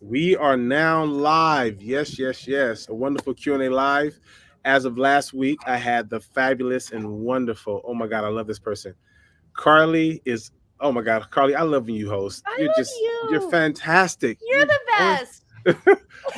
We are now live. Yes, yes, yes. A wonderful Q&A live. As of last week, I had the fabulous and wonderful. Oh my God, I love this person. Carly is. Oh my God, Carly, I love when you host. I love You're you. fantastic. You're the best.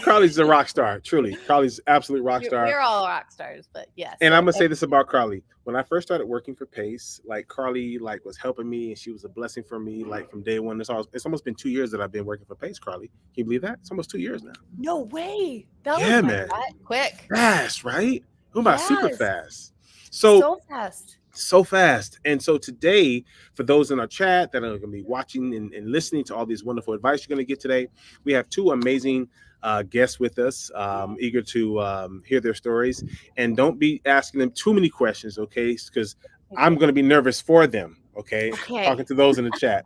Carly's a rock star. Truly, Carly's absolute rock star. We're all rock stars, but yes. And I'm gonna say this about Carly. When I first started working for Pace, like Carly, like was helping me, and she was a blessing for me, like from day one. It's almost been 2 years that I've been working for Pace, Carly. Can you believe that? It's almost 2 years now. No way. That Yeah, was like man. that quick. Fast, right? Who about super Yes. fast? So fast. so fast. And so today, for those in our chat that are going to be watching and listening to all these wonderful advice you're going to get today, we have two amazing guests with us, eager to hear their stories. And don't be asking them too many questions, okay? Because I'm going to be nervous for them, okay? Talking to those in the chat.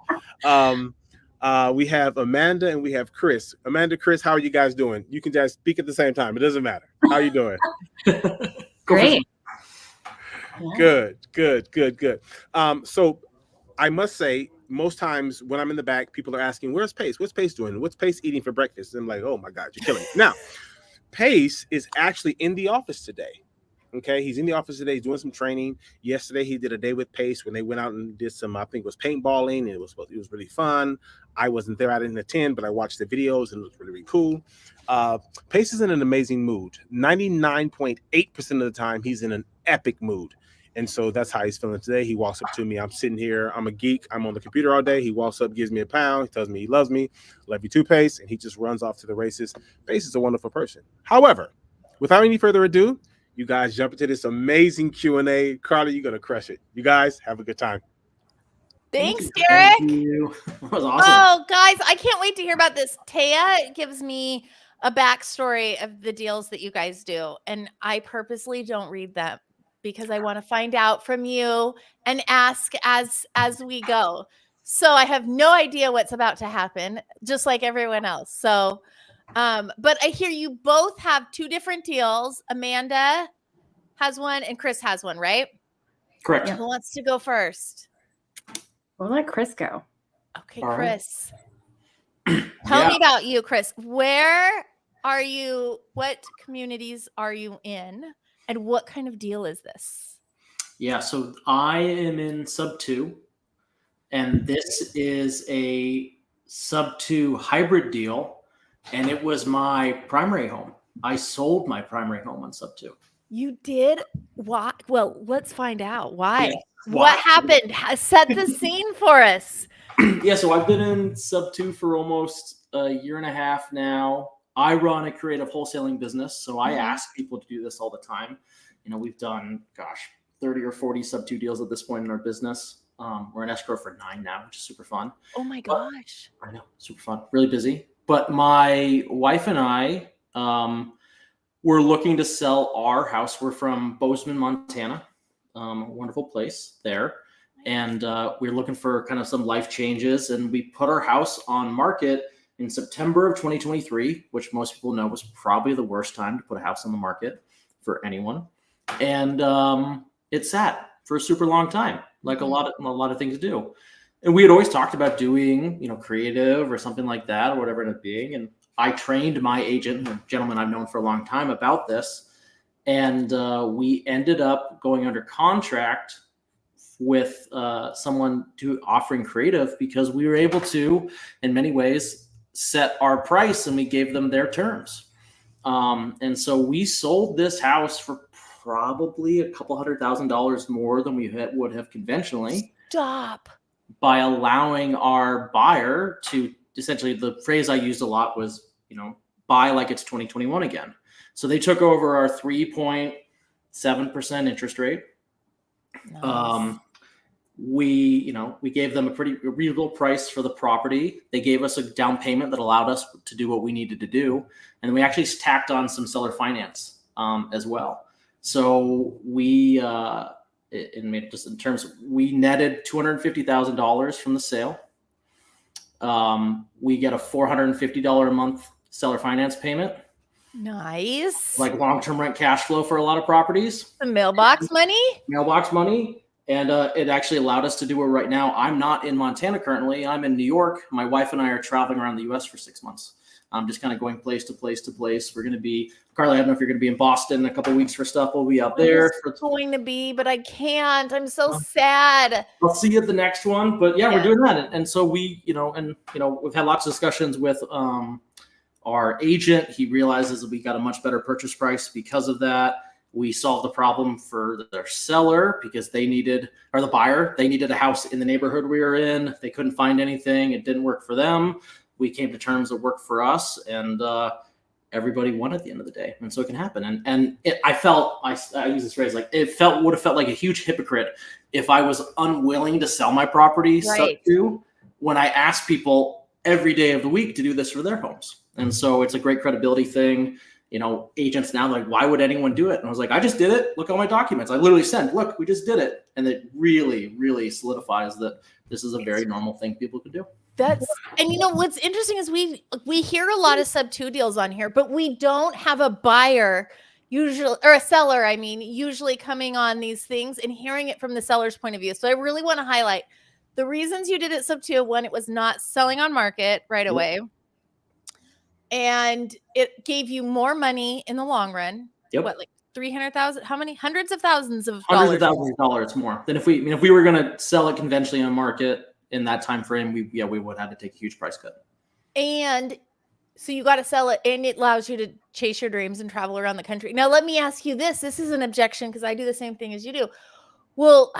We have Amanda and we have Chris. Amanda, Chris, how are you guys doing? You can just speak at the same time. It doesn't matter. How are you doing? Great. Good. So I must say, most times when I'm in the back, people are asking, where's Pace? What's Pace doing? What's Pace eating for breakfast? And I'm like, oh my God, you're killing me. Now, Pace is actually in the office today. Okay, he's in the office today. He's doing some training. Yesterday, he did a day with Pace when they went out and did some, I think it was paintballing, and it was really fun. I wasn't there, I didn't attend, but I watched the videos and it was really, really cool. Pace is in an amazing mood. 99.8% of the time, he's in an epic mood. And so that's how he's feeling today. He walks up to me. I'm sitting here. I'm a geek. I'm on the computer all day. He walks up, gives me a pound. He tells me he loves me. Love you too, Pace. And he just runs off to the races. Pace is a wonderful person. However, without any further ado, you guys jump into this amazing Q&A. Carly, you're going to crush it. You guys have a good time. Thanks, Derek. Thank you. That was awesome. Oh, guys, I can't wait to hear about this. Taya gives me a backstory of the deals that you guys do. And I purposely don't read them because I want to find out from you and ask as we go. So I have no idea what's about to happen, just like everyone else. So, but I hear you both have two different deals. Amanda has one and Chris has one, right? Correct. Who wants to go first? We'll let Chris go. Okay, All Chris. Tell me about you, Chris. Where are you? What communities are you in? And what kind of deal is this? Yeah, so I am in Subto, and this is a Subto hybrid deal, and it was my primary home. I sold my primary home on Subto. You did? Why? Well, let's find out. Why? Yeah. What happened? Set the scene for us. Yeah, so I've been in Subto for almost a year and a half now. I run a creative wholesaling business, so I ask people to do this all the time. You know, we've done, 30 or 40 Subto deals at this point in our business. We're in escrow for 9 now, which is super fun. Oh my gosh. I know, super fun, really busy. But my wife and I, we're looking to sell our house. We're from Bozeman, Montana, a wonderful place there. And we're looking for kind of some life changes. And we put our house on market in September of 2023, which most people know was probably the worst time to put a house on the market for anyone. And it sat for a super long time, like a lot of things do. And we had always talked about doing, creative or something like that, or whatever it ended up being. And I trained my agent, a gentleman I've known for a long time, about this. And we ended up going under contract with someone offering creative because we were able to, in many ways, set our price, and we gave them their terms. And so we sold this house for probably a couple $100,000 more than we would have conventionally. Stop. By allowing our buyer to, essentially, the phrase I used a lot was, buy like it's 2021 again. So they took over our 3.7% interest rate. Nice. We gave them a reasonable price for the property. They gave us a down payment that allowed us to do what we needed to do. And we actually tacked on some seller finance as well. So we, we netted $250,000 from the sale. We get a $450 a month seller finance payment. Nice. Like long-term rent cash flow for a lot of properties. The mailbox money? Mailbox money. And it actually allowed us to do it right now. I'm not in Montana currently. I'm in New York. My wife and I are traveling around the U.S. for 6 months. I'm just kind of going place to place to place. We're going to be, Carly, I don't know if you're going to be in Boston in a couple of weeks for stuff. We'll be out there. I'm going to be, but I can't. I'm so sad. I'll see you at the next one. But yeah, we're doing that. And so we, we've had lots of discussions with our agent. He realizes that we got a much better purchase price because of that. We solved the problem for their seller because the buyer, they needed a house in the neighborhood we were in. They couldn't find anything. It didn't work for them. We came to terms that worked for us, and everybody won at the end of the day. And so it can happen. And I use this phrase, like would have felt like a huge hypocrite if I was unwilling to sell my property when I asked people every day of the week to do this for their homes. And so it's a great credibility thing. Agents now like, why would anyone do it? And I was like, I just did it. Look at all my documents. I literally sent, look, we just did it. And it really, really solidifies that this is a very normal thing people could do. And what's interesting is we hear a lot of Subto deals on here, but we don't have a buyer usually, or a seller, usually coming on these things and hearing it from the seller's point of view. So I really want to highlight the reasons you did it Subto. One, it was not selling on market right away. And it gave you more money in the long run. Yep. What, like 300,000? How many? Hundreds of thousands of Hundreds of thousands of dollars more than if we were going to sell it conventionally on market in that time frame. We would have to take a huge price cut. And so you got to sell it, and it allows you to chase your dreams and travel around the country. Now, let me ask you this. This is an objection because I do the same thing as you do. Well,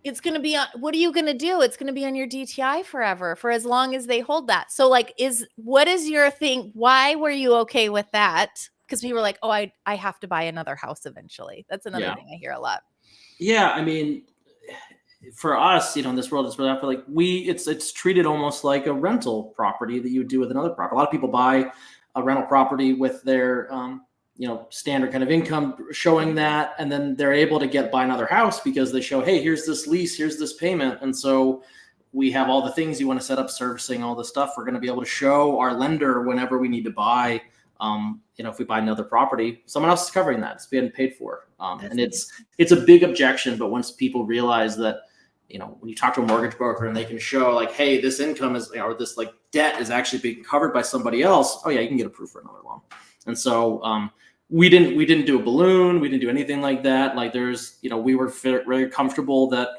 it's going to be on, what are you going to do? It's going to be on your DTI forever, for as long as they hold that. So what is your thing? Why were you okay with that? Because people were like, oh, I have to buy another house eventually. That's another thing I hear a lot. Yeah. For us, in this world, it's treated almost like a rental property that you would do with another property. A lot of people buy a rental property with their, standard kind of income showing that, and then they're able to buy another house because they show, hey, here's this lease, here's this payment. And so we have all the things you want to set up, servicing, all the stuff. We're going to be able to show our lender whenever we need to buy, if we buy another property, someone else is covering that. It's being paid for. And it's a big objection. But once people realize that, when you talk to a mortgage broker and they can show like, hey, this income is, or this like debt is actually being covered by somebody else. Oh yeah, you can get approved for another loan. And so we didn't do a balloon. We didn't do anything like that. Like we were very comfortable that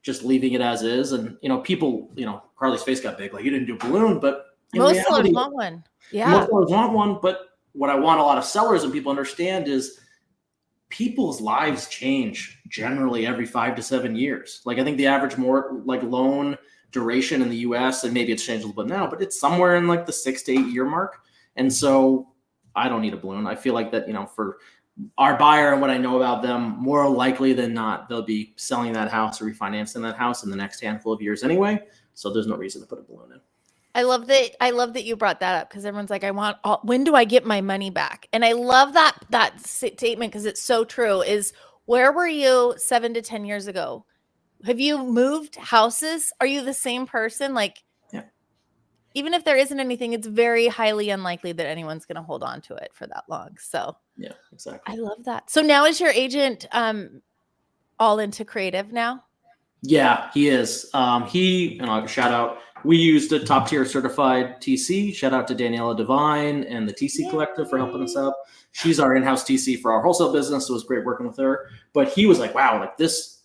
just leaving it as is. And, people, Carly's face got big. Like, you didn't do a balloon, but most sellers want one. Yeah. Most sellers want one. But what I want a lot of sellers and people understand is people's lives change generally every 5 to 7 years. Like, I think the average loan duration in the US, and maybe it's changed a little bit now, but it's somewhere in like the 6 to 8 year mark. And so I don't need a balloon. I feel like that, for our buyer and what I know about them, more likely than not, they'll be selling that house or refinancing that house in the next handful of years anyway. So there's no reason to put a balloon in. I love that you brought that up, because everyone's like, when do I get my money back? And I love that statement because it's so true. Is where were you 7 to 10 years ago? Have you moved houses? Are you the same person? Like, yeah. Even if there isn't anything, it's very highly unlikely that anyone's going to hold on to it for that long. So yeah, exactly. I love that. So now is your agent all into creative now? Yeah, he is. Shout out. We used a top tier certified TC. Shout out to Daniela Devine and the TC Collective for helping us out. She's our in-house TC for our wholesale business. So it was great working with her. But he was like, wow, like this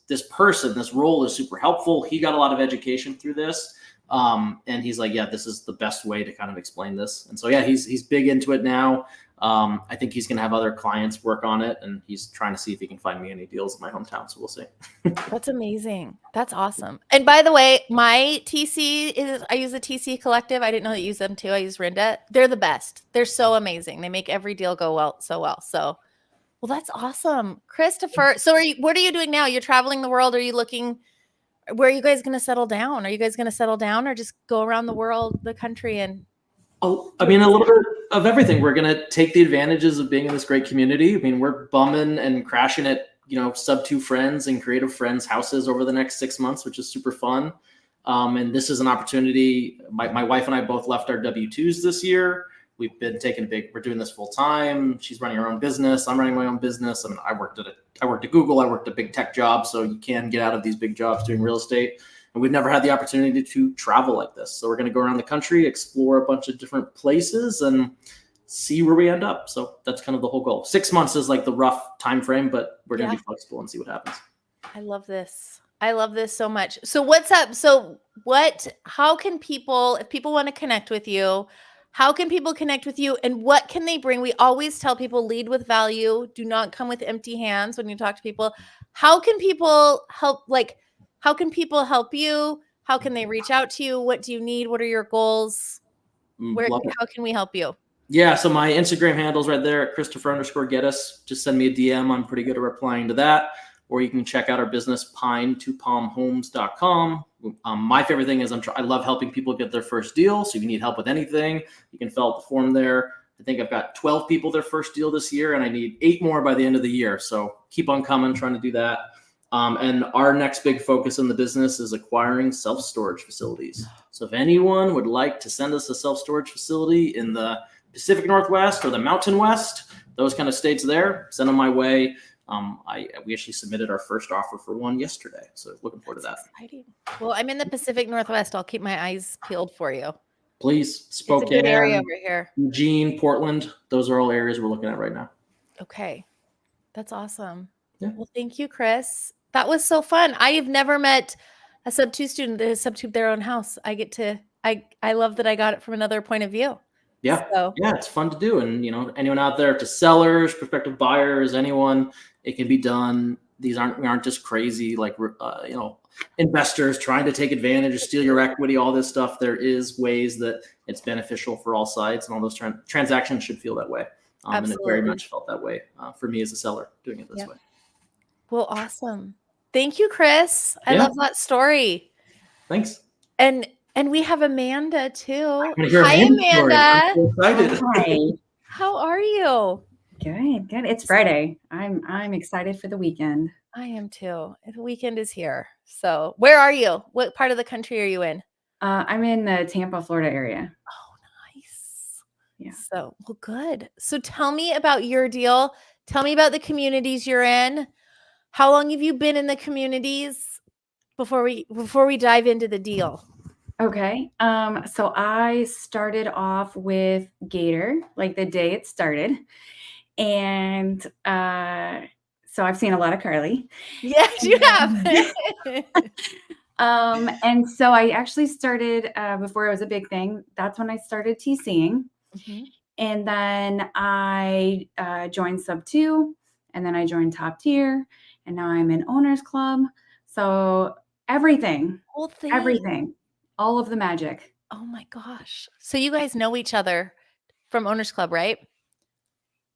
role is super helpful. He got a lot of education through this. And he's like, yeah, this is the best way to kind of explain this. And so, yeah, he's big into it now. I think he's going to have other clients work on it, and he's trying to see if he can find me any deals in my hometown. So we'll see. That's amazing. That's awesome. And by the way, my TC I use the TC Collective. I didn't know that you use them too. I use Rinda. They're the best. They're so amazing. They make every deal go well. So, well, that's awesome. Christopher. So what are you doing now? You're traveling the world. Are you looking, where are you guys going to settle down? Are you guys going to settle down or just go around the world, the country? And a little bit of everything. We're going to take the advantages of being in this great community. I mean, we're bumming and crashing at, Subto friends and creative friends' houses over the next 6 months, which is super fun. And this is an opportunity. My wife and I both left our W-2s this year. we've been we're doing this full time. She's running her own business. I'm running my own business. I mean, I worked at Google. I worked a big tech job. So you can get out of these big jobs doing real estate. And we've never had the opportunity to travel like this. So we're going to go around the country, explore a bunch of different places and see where we end up. So that's kind of the whole goal. 6 months is like the rough time frame, but we're going to be flexible and see what happens. I love this. I love this so much. So what's up? So how can people, if people want to connect with you, how can people connect with you and what can they bring? We always tell people lead with value. Do not come with empty hands when you talk to people. How can people help? How can people help you? How can they reach out to you? What do you need? What are your goals? How can we help you? Yeah, so my Instagram handle's right there at Christopher_Geddes. Just send me a DM. I'm pretty good at replying to that. Or you can check out our business, pine2palmhomes.com. My favorite thing is I love helping people get their first deal. So if you need help with anything, you can fill out the form there. I think I've got 12 people their first deal this year, and I need 8 more by the end of the year. So keep on coming, trying to do that. And our next big focus in the business is acquiring self-storage facilities. So if anyone would like to send us a self-storage facility in the Pacific Northwest or the Mountain West, those kind of states there, send them my way. We actually submitted our first offer for one yesterday. So looking forward to that. Exciting. Well, I'm in the Pacific Northwest. I'll keep my eyes peeled for you. Please, Spokane, it's a good area over here. Eugene, Portland. Those are all areas we're looking at right now. Okay. That's awesome. Yeah. Well, thank you, Chris. That was so fun. I have never met a Subto student that has Subtoed their own house. I love that I got it from another point of view. Yeah. So. Yeah, it's fun to do. And, anyone out there, to sellers, prospective buyers, anyone, it can be done. We aren't just crazy, investors trying to take advantage or steal your equity, all this stuff. There is ways that it's beneficial for all sides, and all those transactions should feel that way. And it very much felt that way for me as a seller doing it this way. Well, awesome. Thank you, Chris. I love that story. Thanks. And we have Amanda too. Hi, Amanda. I'm so excited. Hi. How are you? Good. It's Friday. I'm excited for the weekend. I am too. The weekend is here. So where are you? What part of the country are you in? I'm in the Tampa, Florida area. Oh, nice. Yeah. So, well, good. So tell me about your deal. Tell me about the communities you're in. How long have you been in the communities before we dive into the deal? Okay. So I started off with Gator, like the day it started. And so I've seen a lot of Carly. Yes, you have. And so I actually started before it was a big thing. That's when I started TCing. Mm-hmm. And then I joined Subto, and then I joined Top Tier, and now I'm in Owners Club. So everything, everything, all of the magic. Oh my gosh. So you guys know each other from Owners Club, right?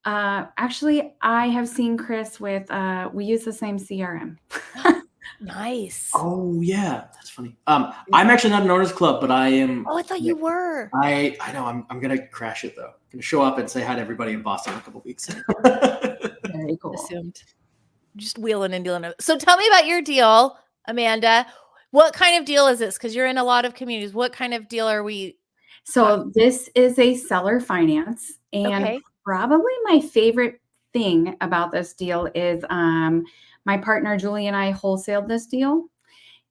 Actually, I have seen Chris with, we use the same CRM. Nice. Oh yeah. That's funny. I'm actually not an Owners Club, but I am. Oh, I thought you were. I know. I'm going to crash it though. I'm going to show up and say hi to everybody in Boston in a couple of weeks. Very cool. Assumed. Just wheeling and dealing. So tell me about your deal, Amanda. What kind of deal is this? Because you're in a lot of communities. What kind of deal are we? So this is a seller finance, and probably my favorite thing about this deal is my partner Julie and I wholesaled this deal,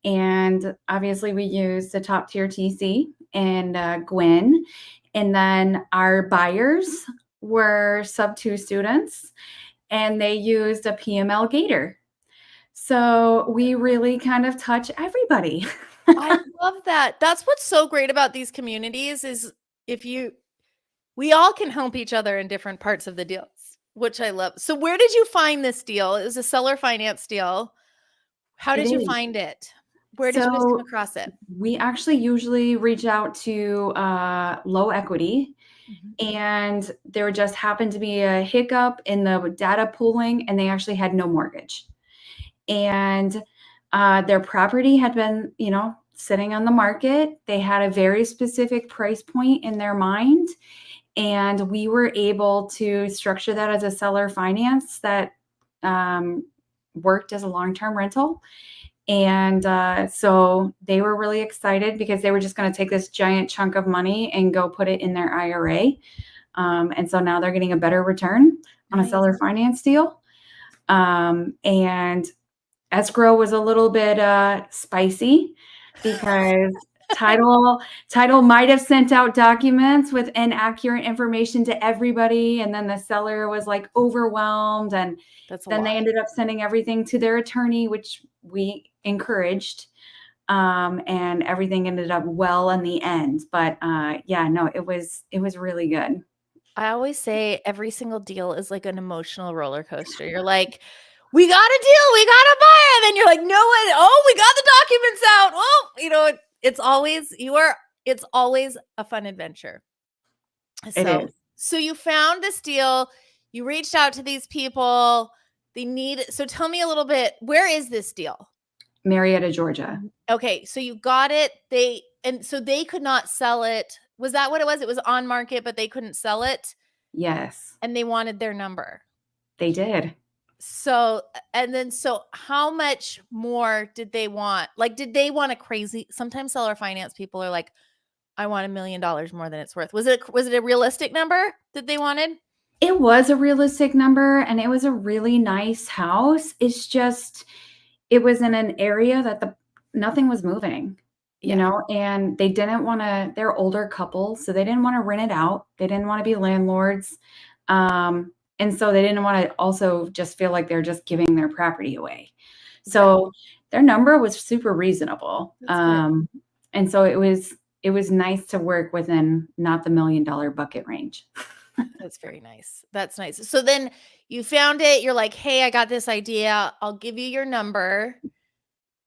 and obviously we used the Top Tier TC and Gwen, and then our buyers were Subto students, and they used a PML Gator. So we really kind of touch everybody. I love that. That's what's so great about these communities is we all can help each other in different parts of the deals, which I love. So where did you find this deal? It was a seller finance deal. How did you find it? Where did you guys come across it? We actually usually reach out to low equity. Mm-hmm. And there just happened to be a hiccup in the data pooling, and they actually had no mortgage. And their property had been, sitting on the market. They had a very specific price point in their mind. And we were able to structure that as a seller finance that worked as a long-term rental. And so they were really excited because they were just going to take this giant chunk of money and go put it in their IRA. And so now they're getting a better return on a Nice. seller finance deal. And escrow was a little bit spicy because title might have sent out documents with inaccurate information to everybody, and then the seller was like overwhelmed, and That's a then lot. they ended up sending everything to their attorney, which we encouraged, and everything ended up well in the end. But yeah, no, it was really good. I always say every single deal is like an emotional roller coaster. You're like, we got a deal, we got a buyer. And then you're like, no one, oh, we got the documents out. Oh, it's always a fun adventure. It is. So you found this deal, you reached out to these people. So tell me a little bit, where is this deal? Marietta, Georgia. Okay, so you got it. So they could not sell it. Was that what it was? It was on market, but they couldn't sell it. Yes, And they wanted their number. they did. So how much more did they want? Like, did they want sometimes seller finance people are like, I want $1 million more than it's worth. Was it a realistic number that they wanted? It was a realistic number, and it was a really nice house. It's just, it was in an area that nothing was moving, you know, and they didn't want to, they're older couples, so they didn't want to rent it out. They didn't want to be landlords. And so they didn't want to also just feel like they're just giving their property away. So their number was super reasonable. And so it was nice to work within not the $1 million bucket range. That's very nice. That's nice. So then you found it. You're like, hey, I got this idea. I'll give you your number,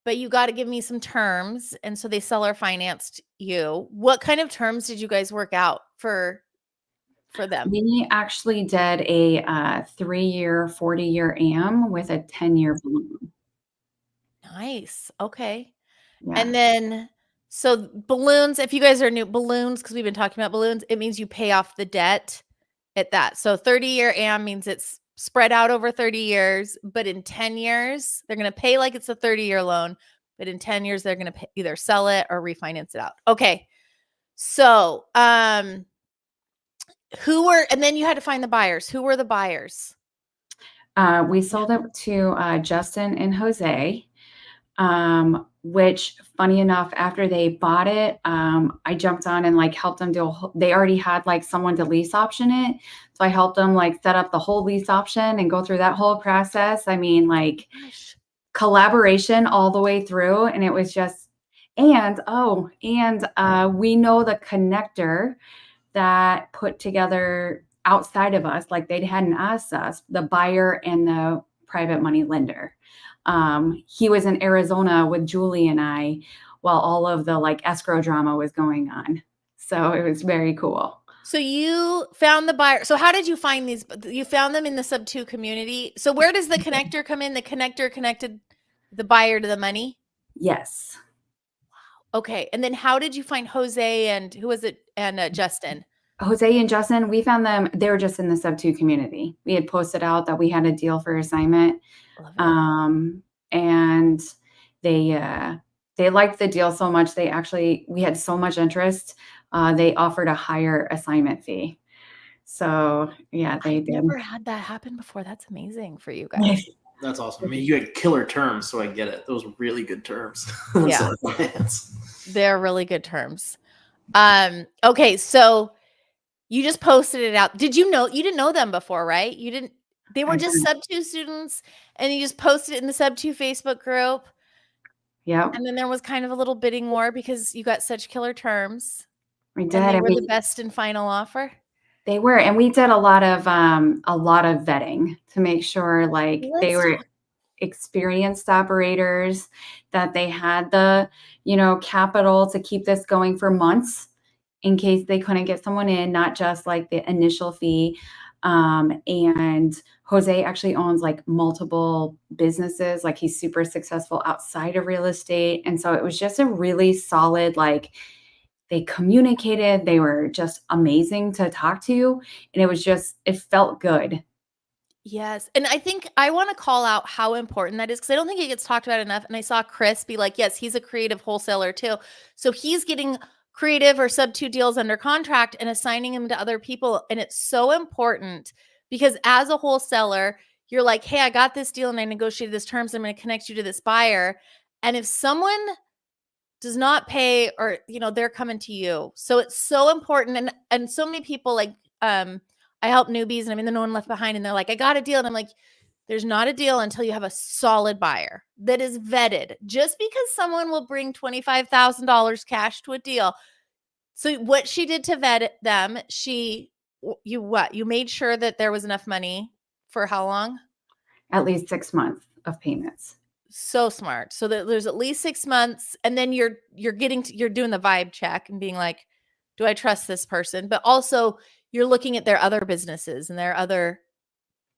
but you got to give me some terms. And so they seller financed you. What kind of terms did you guys work out for them? We actually did a 3-year, 40-year AM with a 10-year balloon. Nice. Okay. Yeah. And then, so balloons, if you guys are new, balloons, because we've been talking about balloons, it means you pay off the debt at that. So 30-year AM means it's spread out over 30 years, but in 10 years, they're going to pay like it's a 30-year loan, but in 10 years, they're going to either sell it or refinance it out. Okay. So, and then you had to find the buyers. Who were the buyers? We sold it to Justin and Jose, which, funny enough, after they bought it, I jumped on and like helped them they already had like someone to lease option it. So I helped them like set up the whole lease option and go through that whole process. I mean, like collaboration all the way through. And it was just, we know the connector that put together outside of us, like they hadn't asked us, the buyer and the private money lender. He was in Arizona with Julie and I while all of the like escrow drama was going on. So it was very cool. So you found the buyer. So how did you find these? You found them in the Subto community. So where does the connector come in? The connector connected the buyer to the money? Yes. Okay. And then how did you find Jose and who was it? And Justin? Jose and Justin, we found them. They were just in the Subto community. We had posted out that we had a deal for assignment. And they liked the deal so much. We had so much interest. They offered a higher assignment fee. So yeah, they did. Never had that happen before. That's amazing for you guys. That's awesome. I mean, you had killer terms, so I get it. Those were really good terms. Yeah. They're really good terms. Okay, so you just posted it out. You didn't know them before, right? They were just Subto students, and you just posted it in the Subto Facebook group. Yeah. And then there was kind of a little bidding war because you got such killer terms. We did. And they were the best and final offer. They were, and we did a lot of vetting to make sure like they were experienced operators, that they had the, capital to keep this going for months in case they couldn't get someone in, not just like the initial fee. And Jose actually owns like multiple businesses. Like he's super successful outside of real estate. And so it was just a really solid, like they communicated, they were just amazing to talk to. And it felt good. Yes. And I think I want to call out how important that is because I don't think it gets talked about enough. And I saw Chris be like, yes, he's a creative wholesaler too. So he's getting creative or Subto deals under contract and assigning them to other people. And it's so important because as a wholesaler, you're like, hey, I got this deal and I negotiated this terms. I'm going to connect you to this buyer. And if someone does not pay, or, you know, they're coming to you. So it's so important. And so many people, like, I help newbies and I'm in the No One Left Behind, and they're like, I got a deal. And I'm like, there's not a deal until you have a solid buyer that is vetted. Just because someone will bring $25,000 cash to a deal. So what she did to vet them, you made sure that there was enough money for how long? At least 6 months of payments. So smart. So that there's at least 6 months, and then you're doing the vibe check and being like, do I trust this person? But also you're looking at their other businesses and their other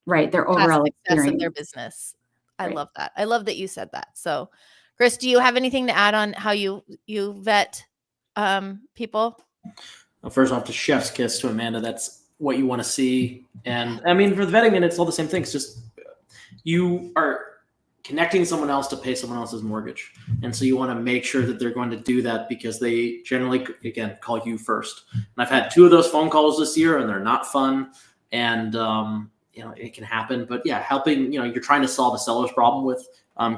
Their overall success experience of their business. I Right. love that. I love that you said that. So, Chris, do you have anything to add on how you vet people? Well, first off, the chef's kiss to Amanda. That's what you want to see. And I mean, for the vetting, and it's all the same things. Just you are connecting someone else to pay someone else's mortgage. And so you want to make sure that they're going to do that because they generally, again, call you first. And I've had 2 of those phone calls this year, and they're not fun. And, you know, it can happen. But yeah, helping, you know, you're trying to solve a seller's problem with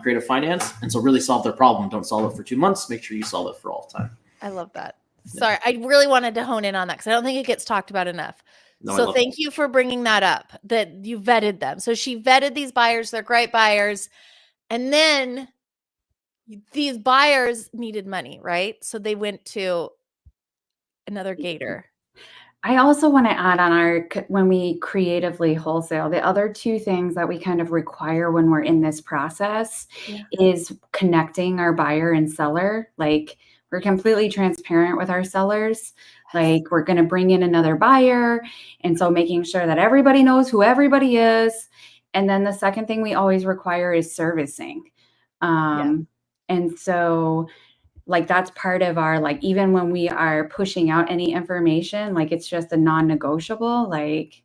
creative finance. And so really solve their problem. Don't solve it for 2 months. Make sure you solve it for all the time. I love that. Sorry, I really wanted to hone in on that because I don't think it gets talked about enough. No, so thank you for bringing that up, that you vetted them. So she vetted these buyers. They're great buyers. And then these buyers needed money, right? So they went to another gator. I also want to add on when we creatively wholesale, the other 2 things that we kind of require when we're in this process is connecting our buyer and seller. Like, we're completely transparent with our sellers. Like, we're going to bring in another buyer. And so making sure that everybody knows who everybody is. And then the second thing we always require is servicing. And so like, that's part of our, like, even when we are pushing out any information, like, it's just a non-negotiable. Like,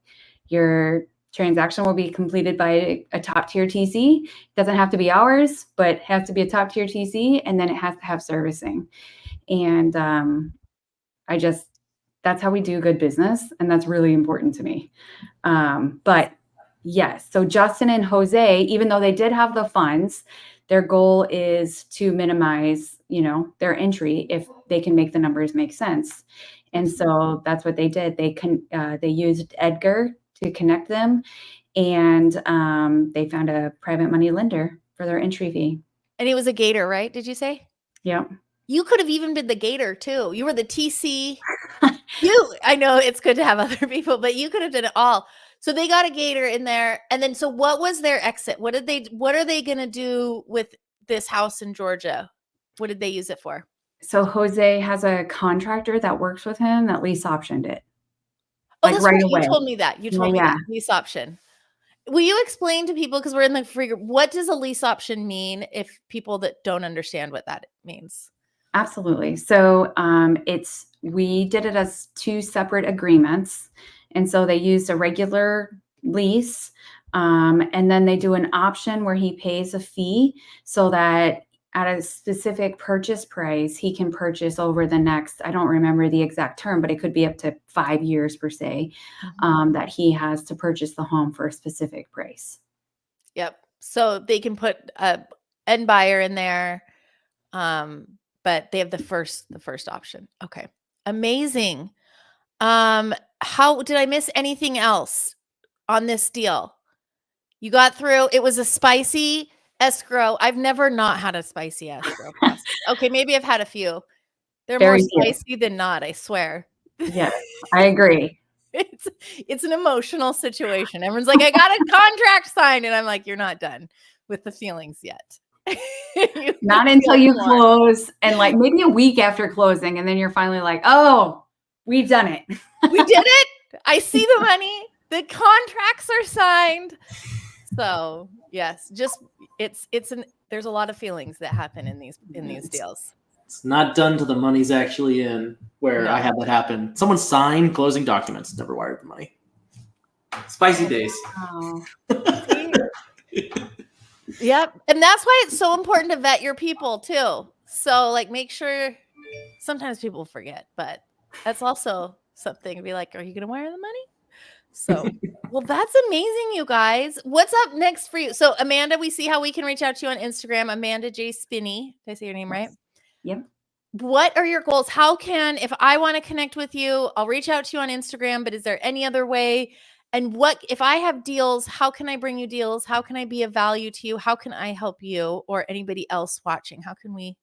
your transaction will be completed by a top tier TC. It doesn't have to be ours, but has to be a top tier TC, and then it has to have servicing. And that's how we do good business, and that's really important to me. But yes, so Justin and Jose, even though they did have the funds, their goal is to minimize, you know, their entry if they can make the numbers make sense. And so that's what they did. They used Edgar to connect them, and they found a private money lender for their entry fee. And it was a gator, right? Did you say? Yeah. You could have even been the gator too. You were the TC. I know it's good to have other people, but you could have done it all. So they got a gator in there. And then, so what was their exit? What are they going to do with this house in Georgia? What did they use it for? So Jose has a contractor that works with him that lease optioned it. Oh, that's right. You told me that. You told me that. Lease option. Will you explain to people, because we're in the free group, what does a lease option mean if people that don't understand what that means? Absolutely. So we did it as 2 separate agreements. And so they used a regular lease, and then they do an option where he pays a fee so that at a specific purchase price, he can purchase over the next, I don't remember the exact term, but it could be up to 5 years per se, that he has to purchase the home for a specific price. Yep. So they can put a end buyer in there, but they have the first option. Okay. Amazing. How did I miss anything else on this deal? You got through. It was a spicy escrow. I've never not had a spicy escrow process. Okay, maybe I've had a few. They're more spicy than not, I swear. Yes, I agree. It's an emotional situation. Everyone's like, I got a contract signed, and I'm like, you're not done with the feelings yet. Not until you close, and like maybe a week after closing, and then you're finally like, oh, we've done it. We did it. I see the money. The contracts are signed. So yes, just there's a lot of feelings that happen in these deals. It's not done till the money's actually in, where I had that happen. Someone signed closing documents, never wired the money. Spicy days. Oh. Yep. And that's why it's so important to vet your people too. So like make sure sometimes people forget, but that's also something to be like, are you going to wire the money? So, well, that's amazing, you guys. What's up next for you? So, Amanda, we see how we can reach out to you on Instagram, Amanda J. Spinney. Did I say your name right? Yep. What are your goals? How can, if I want to connect with you, I'll reach out to you on Instagram, but is there any other way? And what, if I have deals, how can I bring you deals? How can I be of value to you? How can I help you or anybody else watching? How can we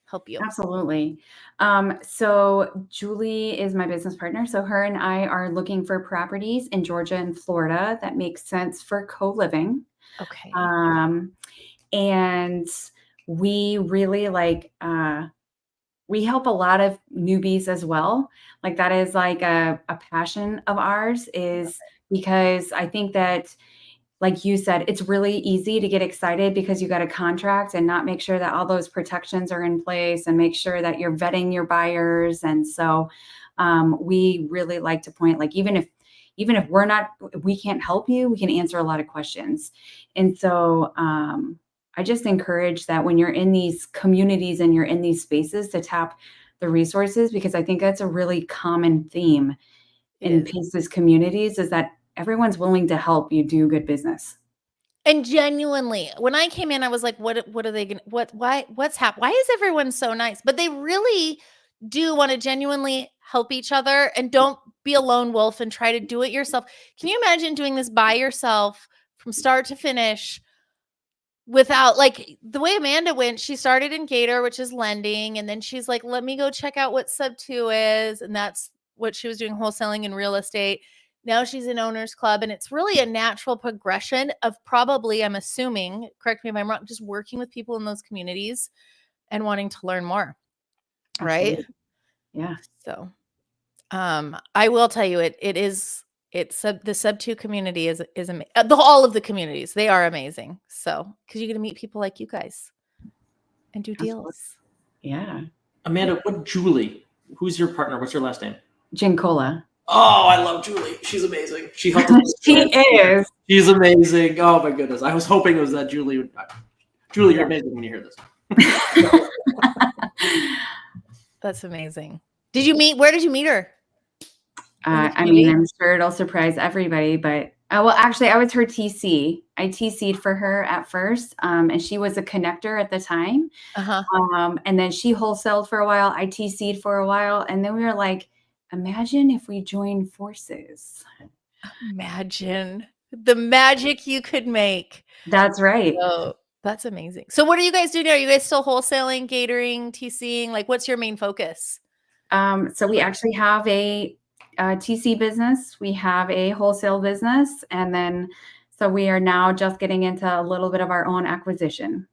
help you? Absolutely. So Julie is my business partner. So her and I are looking for properties in Georgia and Florida that make sense for co-living. Okay. And we really we help a lot of newbies as well. Like that is like a passion of ours, is because I think that, like you said, it's really easy to get excited because you got a contract and not make sure that all those protections are in place and make sure that you're vetting your buyers. And so we really like to point, like, even if we can't help you, we can answer a lot of questions. And so I just encourage that when you're in these communities and you're in these spaces, to tap the resources, because I think that's a really common theme in PACE's communities, is that everyone's willing to help you do good business. And genuinely, when I came in, I was like, what are they going to, what's happening? Why is everyone so nice? But they really do want to genuinely help each other, and don't be a lone wolf and try to do it yourself. Can you imagine doing this by yourself from start to finish without, like, the way Amanda went? She started in Gator, which is lending. And then she's like, let me go check out what Subto is. And that's what she was doing, wholesaling and real estate. Now she's in Owners Club, and it's really a natural progression of, probably, I'm assuming, correct me if I'm wrong, just working with people in those communities and wanting to learn more. Absolutely. Right? Yeah. So I will tell you, the Subto community is amazing. All of the communities, they are amazing. So, because you're going to meet people like you guys and do deals. Yeah. Amanda, who's your partner? What's your last name? Gincola. Oh, I love Julie. She's amazing. She helped us. She is. She's amazing. Oh my goodness. I was hoping it was that Julie. Julie, you're amazing when you hear this. That's amazing. Where did you meet her? I mean, I'm sure it'll surprise everybody, but well, actually, I was her TC. I TC'd for her at first, and she was a connector at the time. And then she wholesaled for a while. I TC'd for a while, and then we were like, imagine if we joined forces. Imagine the magic you could make. That's right. So, that's amazing. So what do you guys do now? Are you guys still wholesaling, catering, TCing? Like, what's your main focus? So we actually have a TC business. We have a wholesale business. And then, so we are now just getting into a little bit of our own acquisition.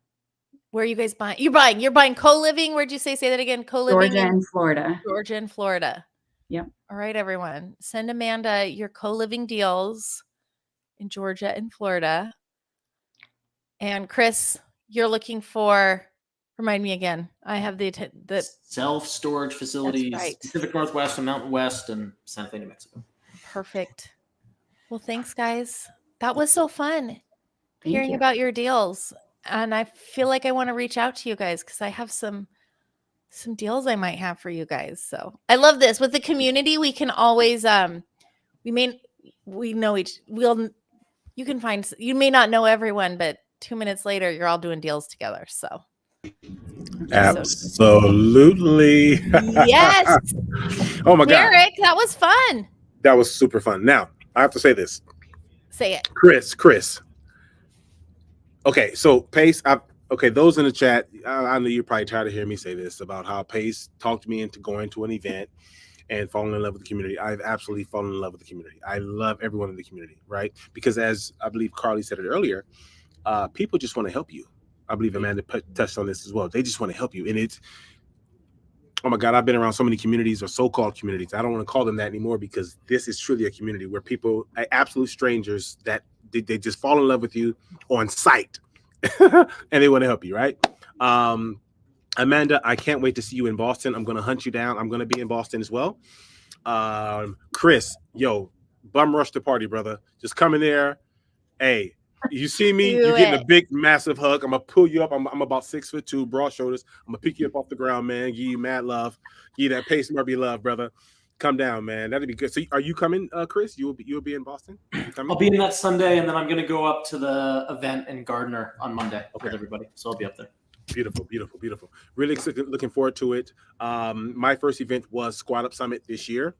Where are you guys buying? You're buying co-living. Where'd you say that again? Co-living Georgia and Florida. Georgia and Florida. Yep. All right, everyone. Send Amanda your co-living deals in Georgia and Florida. And Chris, you're looking for, remind me again. I have the self-storage facilities, right. Pacific Northwest and Mountain West and Santa Fe, New Mexico. Perfect. Well, thanks, guys. That was so fun hearing you. About your deals. And I feel like I want to reach out to you guys because I have some deals I might have for you guys. So I love this. With the community, we can always you may not know everyone, but 2 minutes later you're all doing deals together. So absolutely. Yes. Oh my God. Eric, that was fun. That was super fun. Now I have to say this. Say it. Chris. Okay, so Pace, those in the chat, I know you're probably tired of hearing me say this about how Pace talked me into going to an event and falling in love with the community. I've absolutely fallen in love with the community. I love everyone in the community, right? Because as I believe Carly said it earlier, people just want to help you. I believe Amanda touched on this as well. They just want to help you. And it's, oh my God, I've been around so many communities or so-called communities. I don't want to call them that anymore because this is truly a community where people, absolute strangers, that they just fall in love with you on sight and they want to help you, right? Amanda, I can't wait to see you in Boston. I'm going to hunt you down. I'm going to be in Boston as well. Chris, bum rush the party, brother. Just come in there. Hey, You see me, Do you're getting a it. big, massive hug. I'm gonna pull you up. I'm about 6'2", broad shoulders. I'm gonna pick you up off the ground, man. Give you mad love. Give you that Pace Murphy love, brother. Come down, man. That'd be good. So, are you coming, Chris? You'll be in Boston. You coming? I'll be in that Sunday, and then I'm going to go up to the event in Gardner on Monday Okay. with everybody. So I'll be up there. Beautiful, beautiful, beautiful. Really looking forward to it. My first event was Squad Up Summit this year,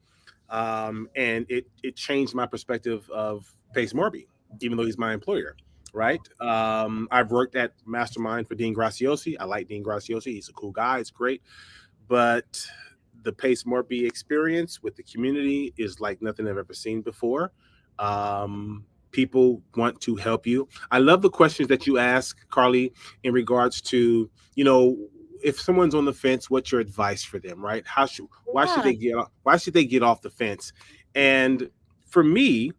and it changed my perspective of Pace Morby, even though he's my employer, right? I've worked at Mastermind for Dean Graziosi. I like Dean Graziosi. He's a cool guy. It's great. But the Pace Morby experience with the community is like nothing I've ever seen before. People want to help you. I love the questions that you ask, Carly, in regards to, if someone's on the fence, what's your advice for them, right? Why should they get off the fence? And for me,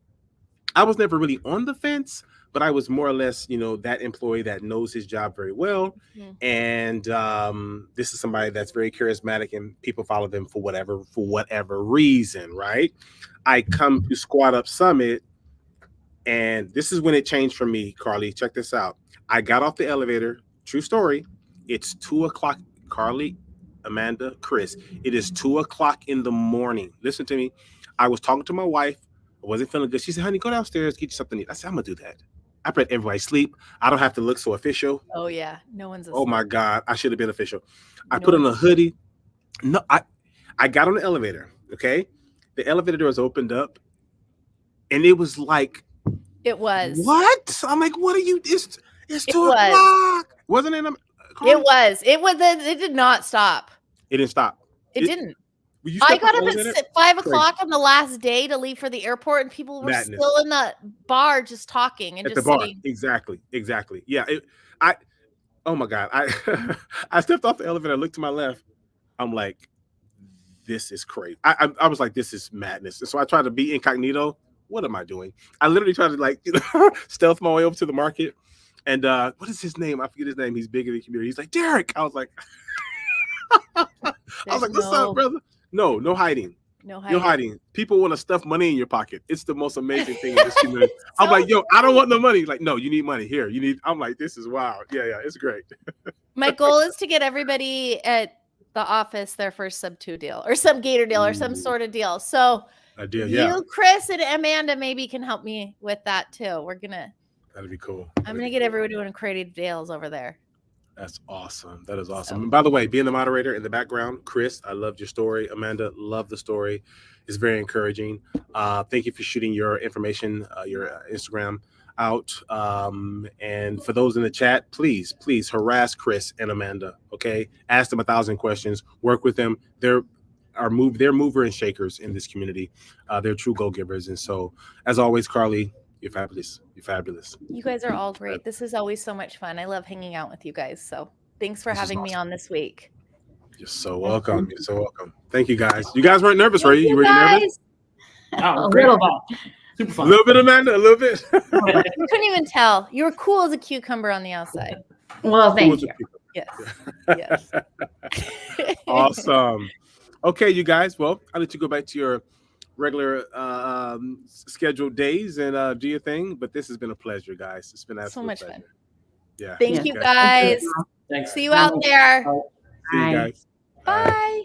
I was never really on the fence, but I was more or less, that employee that knows his job very well. Mm-hmm. And this is somebody that's very charismatic and people follow them for whatever reason, right? I come to Squad Up Summit, and this is when it changed for me, Carly. Check this out. I got off the elevator. True story. It's 2:00. Carly, Amanda, Chris. It is 2:00 in the morning. Listen to me. I was talking to my wife. I wasn't feeling good. She said, honey, go downstairs, get you something to eat. I said, I'm going to do that. I bet everybody sleep. I don't have to look so official. Oh, yeah. No one's asleep. Oh, my God. I should have been official. I put on a hoodie. No, I got on the elevator, okay? The elevator doors opened up, and it was like, It was. what? I'm like, what are you? It's 2:00. Wasn't it? It was. It did not stop. It didn't stop. It didn't. You I stepped got off up the at elevator? 5 o'clock on the last day to leave for the airport, and people were Madness. still in the bar just talking and At just the bar. sitting. Exactly. Yeah. Oh my God. I stepped off the elevator. I looked to my left. I'm like, this is crazy. I was like, this is madness. And so I tried to be incognito. What am I doing? I literally tried to stealth my way over to the market. And what is his name? I forget his name. He's big in the community. He's like, Derek. I was like, what's up, brother? No hiding. No hiding. People want to stuff money in your pocket. It's the most amazing thing in this community. I'm like, yo, I don't want no money. Like, no, you need money here. I'm like, this is wild. Yeah, it's great. My goal is to get everybody at the office their first Subto deal or Subgator deal or some sort of deal. So you, Chris, and Amanda maybe can help me with that too. That'd be cool. I'm gonna get everyone doing creative deals over there. That's awesome. That is awesome. And by the way, being the moderator in the background, Chris, I loved your story. Amanda, love the story. It's very encouraging. Thank you for shooting your information, your Instagram out. And for those in the chat, please harass Chris and Amanda. Okay, ask them 1,000 questions. Work with them. They're mover and shakers in this community. They're true go-givers. And so, as always, Carly, you're fabulous. You guys are all great. This is always so much fun. I love hanging out with you guys. So thanks for having me on this week. You're so welcome. Thank you, guys. You guys weren't nervous, right? You were nervous? Oh, great. Super fun. A little bit, Amanda, a little bit. You couldn't even tell. You were cool as a cucumber on the outside. Well, thank you. Yes. Awesome. Okay, you guys. Well, I'll let you go back to your regular scheduled days and do your thing. But this has been a pleasure, guys. It's been so much fun. Yeah. Thank you, guys. Thanks. See you out there. See you guys. Bye.